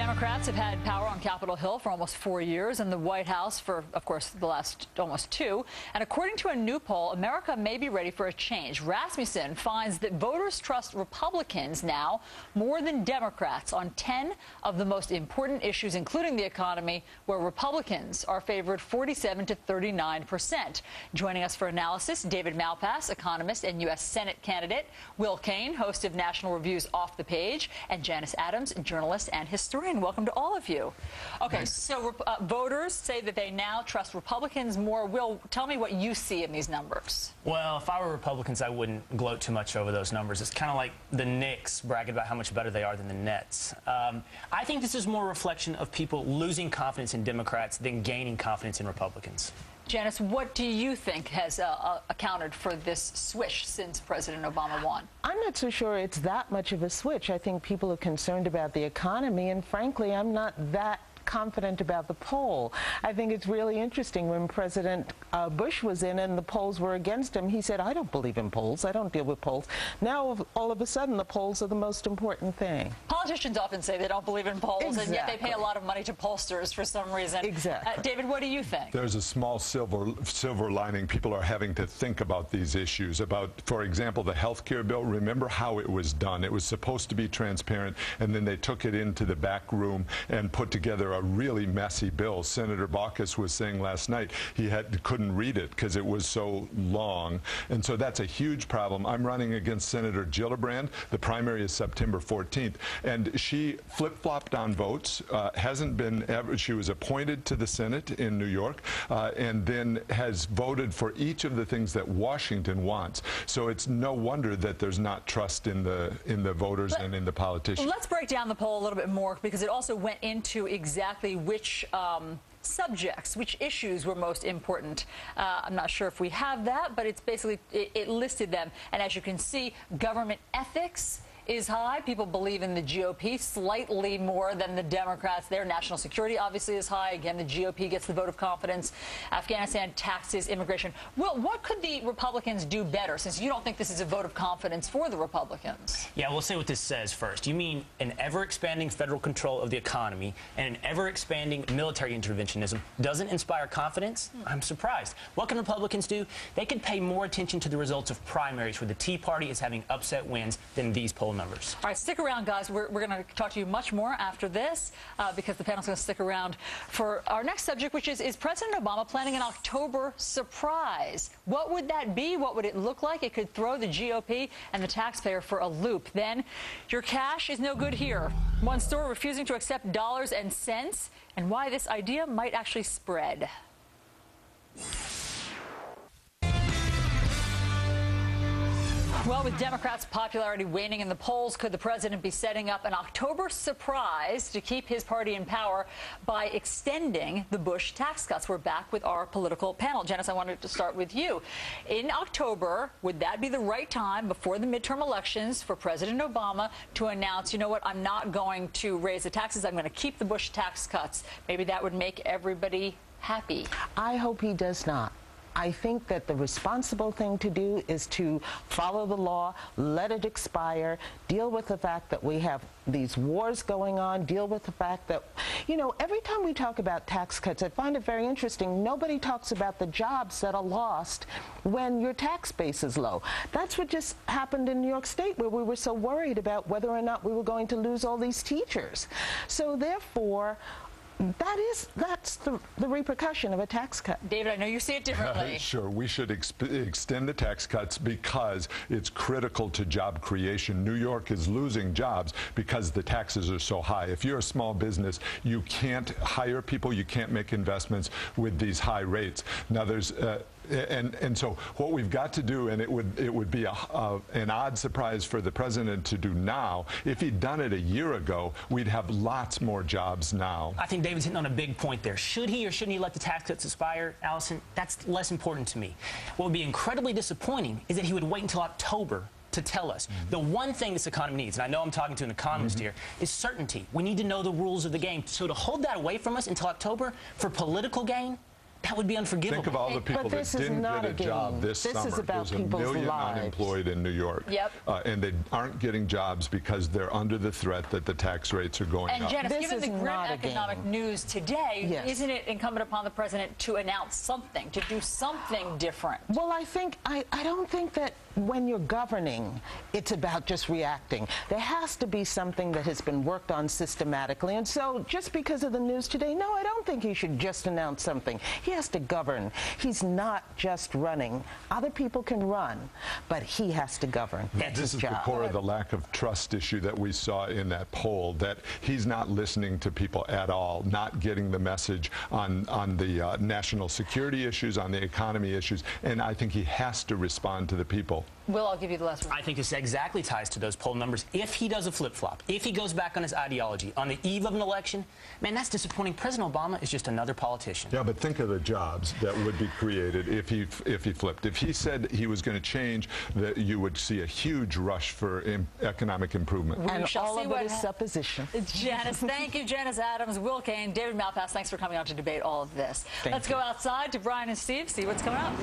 Democrats have had power on Capitol Hill for almost 4 years and the White House for, of course, the last almost 2. And according to a new poll, America may be ready for a change. Rasmussen finds that voters trust Republicans now more than Democrats on 10 of the most important issues, including the economy, where Republicans are favored 47 to 39%. Joining us for analysis, David Malpass, economist and U.S. Senate candidate, Will Cain, host of National Review's Off the Page, and Janice Adams, journalist and historian. Welcome to all of you. Okay, so voters say that they now trust Republicans more. Will, tell me what you see in these numbers. Well, if I were Republicans, I wouldn't gloat too much over those numbers. It's kind of like the Knicks bragging about how much better they are than the Nets. I think this is more a reflection of people losing confidence in Democrats than gaining confidence in Republicans. Janice, what do you think has accounted for this switch since President Obama won? I'm not so sure it's that much of a switch. I think people are concerned about the economy, and frankly, I'm not that confident about the poll. I think it's really interesting when President Bush was in and the polls were against him, he said, I don't believe in polls. I don't deal with polls. Now, all of a sudden, the polls are the most important thing. Politicians often say they don't believe in polls, Exactly. and yet they pay a lot of money to pollsters for some reason. Exactly. David, what do you think? There's a small silver lining. People are having to think about these issues, about, for example, the health care bill. Remember how it was done. It was supposed to be transparent, and then they took it into the back room and put together a really messy bill. Senator Baucus was saying last night he couldn't read it because it was so long, and so that's a huge problem. I'm running against Senator Gillibrand. The primary is September 14th, and she flip-flopped on votes, hasn't been ever. She was appointed to the Senate in New York, and then has voted for each of the things that Washington wants. So it's no wonder that there's not trust in the voters and in the politicians. Let's break down the poll a little bit more, because it also went into exactly which subjects, which issues were most important. I'm not sure if we have that, but it's basically, it listed them. And as you can see, government ethics is high. People believe in the GOP slightly more than the Democrats. Their national security obviously is high. Again, the GOP gets the vote of confidence. Afghanistan, taxes, immigration. Well, what could the Republicans do better, since you don't think this is a vote of confidence for the Republicans? Yeah, we'll say what this says first. You mean an ever-expanding federal control of the economy and an ever-expanding military interventionism doesn't inspire confidence? I'm surprised. What can Republicans do? They could pay more attention to the results of primaries where the Tea Party is having upset wins than these poll numbers. All right, stick around, guys. We're going to talk to you much more after this, because the panel's going to stick around for our next subject, which is President Obama planning an October surprise? What would that be? What would it look like? It could throw the GOP and the taxpayer for a loop. Then, your cash is no good here. One store refusing to accept dollars and cents, and why this idea might actually spread. Well, with Democrats' popularity waning in the polls, could the president be setting up an October surprise to keep his party in power by extending the Bush tax cuts? We're back with our political panel. Janice, I wanted to start with you. In October, would that be the right time before the midterm elections for President Obama to announce, you know what, I'm not going to raise the taxes, I'm going to keep the Bush tax cuts? Maybe that would make everybody happy. I hope he does not. I think that the responsible thing to do is to follow the law, let it expire, deal with the fact that we have these wars going on, deal with the fact that, you know, every time we talk about tax cuts, I find it very interesting, nobody talks about the jobs that are lost when your tax base is low. That's what just happened in New York State, where we were so worried about whether or not we were going to lose all these teachers. So therefore, that's the repercussion of a tax cut. David, I know you see it differently. Sure, we should extend the tax cuts because it's critical to job creation. New York is losing jobs because the taxes are so high. If you're a small business, you can't hire people, you can't make investments with these high rates. Now there's and so what we've got to do, and it would be an odd surprise for the president to do now. If he'd done it a year ago, we'd have lots more jobs now. I think David's hitting on a big point there. Should he or shouldn't he let the tax cuts expire, Allison? That's less important to me. What would be incredibly disappointing is that he would wait until October to tell us. The one thing this economy needs, and I know I'm talking to an economist here, is certainty. We need to know the rules of the game. So to hold that away from us until October for political gain, That would be unforgivable. Think of all the people that didn't get a job this summer. This is about There's people's 1 million lives. unemployed in New York. Yep. And they aren't getting jobs because they're under the threat that the tax rates are going And up. Janice, This given is the grim not a economic game. news today, Yes. isn't it incumbent upon the president to announce something, to do something different? Well, I don't think that when you're governing, it's about just reacting. There has to be something that has been worked on systematically. And so just because of the news today, no, I don't think he should just announce something. He has to govern. He's not just running. Other people can run, but he has to govern. That's This his is job. the core of the lack of trust issue that we saw in that poll, that he's not listening to people at all, not getting the message on the national security issues, on the economy issues, and I think he has to respond to the people. Will, I'll give you the last word. I think this exactly ties to those poll numbers. If he does a flip-flop, if he goes back on his ideology on the eve of an election, man, that's disappointing. President Obama is just another politician. Yeah, but think of the jobs that would be created if he flipped. If he said he was going to change, that you would see a huge rush for economic improvement. And shall all see of what it is supposition. Janice, thank you. Janice Adams, Will Kane, David Malpass, thanks for coming out to debate all of this. Thank Let's you. go outside to Brian and Steve, see what's coming up.